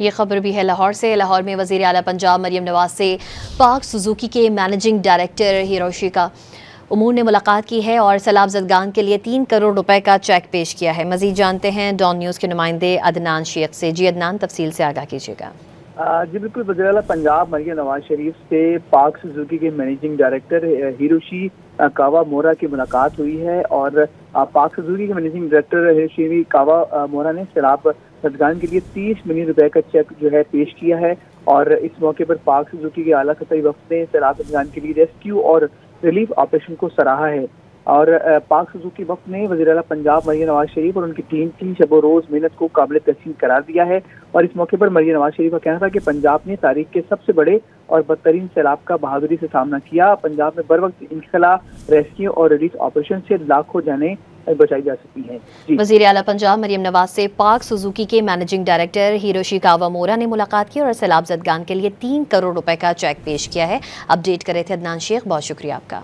ये खबर भी है लाहौर से। लाहौर में वज़ीर आला पंजाब मरियम नवाज से पाक सुजुकी के मैनेजिंग डायरेक्टर हिरोशी का उमूर ने मुलाकात की है और सैलाब ज़दगान के लिए 3 करोड़ रुपए का चेक पेश किया है। मज़ीद जानते हैं डॉन न्यूज़ के नुमाइंदे अदनान शेख से। जी अदनान, तफसील से आगाह कीजिएगा। जी बिल्कुल, वज़ीर आला पंजाब मरियम नवाज शरीफ से पाक सुजुकी के मैनेजिंग डायरेक्टर हिरोशी कावामोरा की मुलाकात हुई है और पाक सुजुकी के मैनेजिंग डायरेक्टर हिरोशी कावामोरा ने सैलाब ज़दगान के लिए 30 मिलियन रुपए का चेक जो है पेश किया है। और इस मौके पर पाक सुजुकी के आला सतही वफ़द ने सैलाब ज़दगान के लिए रेस्क्यू और रिलीफ ऑपरेशन को सराहा है। और पाक सुजुकी वफ़द ने वज़ीर आला पंजाब मरियम नवाज शरीफ और उनकी टीम की शब रोज़ मेहनत को काबिल तहसीन करार दिया है। और इस मौके पर मरियम नवाज शरीफ का कहना था कि पंजाब ने तारीख के सबसे बड़े और बदतरीन सैलाब का बहादुरी से सामना किया। पंजाब में बर वक्त इंखला, रेस्क्यू और रिलीफ ऑपरेशन से लाखों जानें बचाई जा सकती हैं। वज़ीर आला पंजाब मरियम नवाज से पाक सुजुकी के मैनेजिंग डायरेक्टर हिरोशी कावामोरा ने मुलाकात की और सैलाब ज़दगान के लिए 3 करोड़ रुपए का चेक पेश किया है। अपडेट कर रहे थे अदनान शेख, बहुत शुक्रिया आपका।